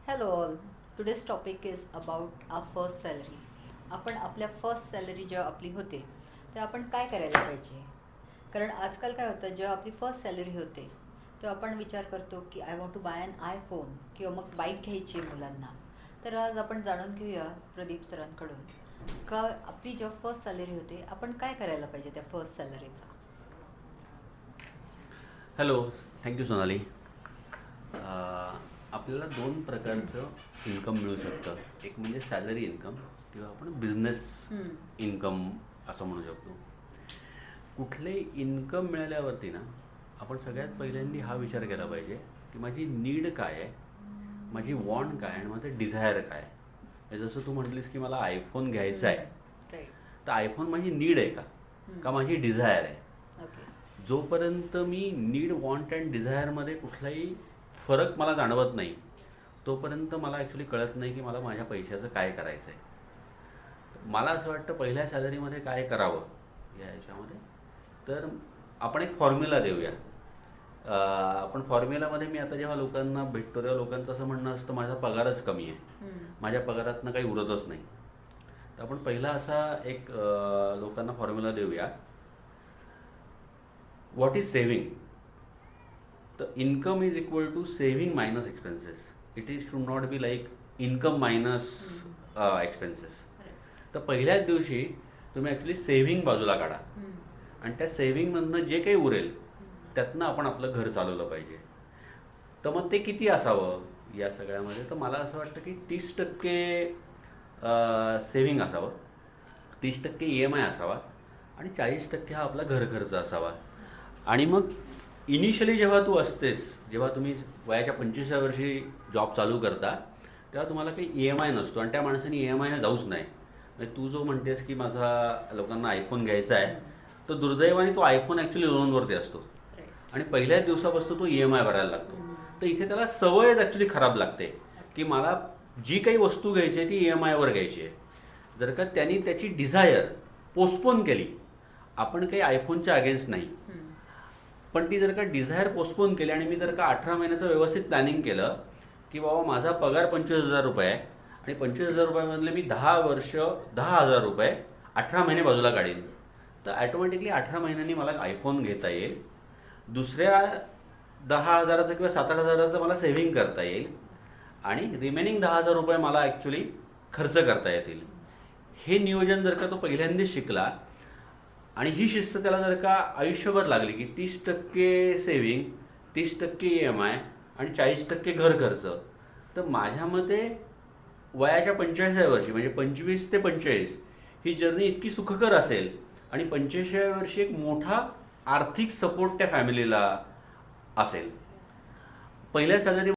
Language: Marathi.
Hello all. Today's topic is about our first salary. आपण आपल्या फर्स्ट सॅलरी जेव्हा आपली होते तेव्हा आपण काय करायला पाहिजे? कारण आजकाल काय होतं, जेव्हा आपली फर्स्ट सॅलरी होते तेव्हा आपण विचार करतो की I want to buy an iPhone किंवा मग बाईक घ्यायची आहे मुलांना. तर आज आपण जाणून घेऊया प्रदीप सरांकडून का आपली जेव्हा फर्स्ट सॅलरी होते आपण काय करायला पाहिजे त्या फर्स्ट सॅलरीचा. Hello, thank you Sonali. आपल्याला दोन प्रकारचं इन्कम मिळू शकतं. एक म्हणजे सॅलरी इन्कम किंवा आपण बिझनेस इन्कम असं म्हणू शकतो. कुठले इन्कम मिळाल्यावरती ना आपण सगळ्यात पहिल्यांदा हा विचार केला पाहिजे की माझी नीड काय आहे, माझी वॉन्ट काय आणि माझं डिझायर काय आहे. जसं तू म्हटलीस की मला आयफोन घ्यायचा आहे, राईट. तर आयफोन माझी नीड आहे का माझी डिझायर आहे. ओके. जोपर्यंत मी नीड वॉन्ट अँड डिझायरमध्ये कुठलाही फरक मला जाणवत नाही तोपर्यंत मला ॲक्च्युली कळत नाही की मला माझ्या पैशाचं काय करायचं आहे. मला असं वाटतं पहिल्या सॅलरीमध्ये काय करावं या ह्याच्यामध्ये, तर आपण एक फॉर्म्युला देऊया. आपण फॉर्म्युलामध्ये मी आता जेव्हा लोकांना भेटतो तेव्हा लोकांचं असं म्हणणं असतं माझा पगारच कमी आहे, माझ्या पगारातनं काही उरतच नाही. तर आपण पहिला असा एक लोकांना फॉर्म्युला देऊया. What is saving? The income is equal to saving minus expenses. It is should not be like income minus expenses. तर पहिल्याच दिवशी तुम्ही ॲक्च्युली सेव्हिंग बाजूला काढा आणि त्या सेव्हिंगमधनं जे काही उरेल त्यातनं आपण आपलं घर चालवलं पाहिजे. तर मग ते किती असावं या सगळ्यामध्ये? तर मला असं वाटतं की 30% सेव्हिंग असावं, 30% EMI असावा आणि 40% हा आपला घर खर्च असावा. आणि मग इनिशियली जेव्हा तू असतेस, जेव्हा तुम्ही वयाच्या 25व्या वर्षी जॉब चालू करता तेव्हा तुम्हाला काही EMI नसतो आणि त्या माणसाने EMI जाऊच नाही. म्हणजे तू जो म्हणतेस की माझा लोकांना आयफोन घ्यायचा आहे, तर दुर्दैवाने तो आयफोन ॲक्च्युली लोनवरती असतो आणि पहिल्याच दिवसापासून तो EMI भरायला लागतो. तर इथे त्याला सवयच ॲक्च्युली खराब लागते की मला जी काही वस्तू घ्यायची आहे ती EMIवर घ्यायची आहे. जर का त्यांनी त्याची डिझायर पोस्टपोन केली, आपण काही आयफोनच्या अगेन्स्ट नाही, पण ती जर का डिझायर पोस्टपोन केली आणि मी जर का 18 महिन्याचं व्यवस्थित प्लॅनिंग केलं की बाबा माझा पगार 25,000 रुपये आहे आणि 25,000 रुपयामधले मी 10 वर्ष 10,000 रुपये 18 महिने बाजूला काढीन, तर ॲटोमॅटिकली 18 महिन्यांनी मला आयफोन घेता येईल. दुसऱ्या 10,000चं किंवा 7,000-8,000चं मला सेव्हिंग करता येईल आणि रिमेनिंग 10,000 रुपये मला ॲक्च्युली खर्च करता येतील. हे नियोजन जर का तो पहिल्यांदाच शिकला आणि ही शिस्त त्याला जर का आयुष्यभर लागली की 30% सेव्हिंग, 30% EMI आणि 40% घर खर्च, तर माझ्या मते वयाच्या 45व्या वर्षी म्हणजे 25 ते 45 ही जर्नी इतकी सुखकर असेल आणि 45व्या वर्षी एक मोठा आर्थिक सपोर्ट त्या फॅमिलीला असेल. पहिल्या सॅलरी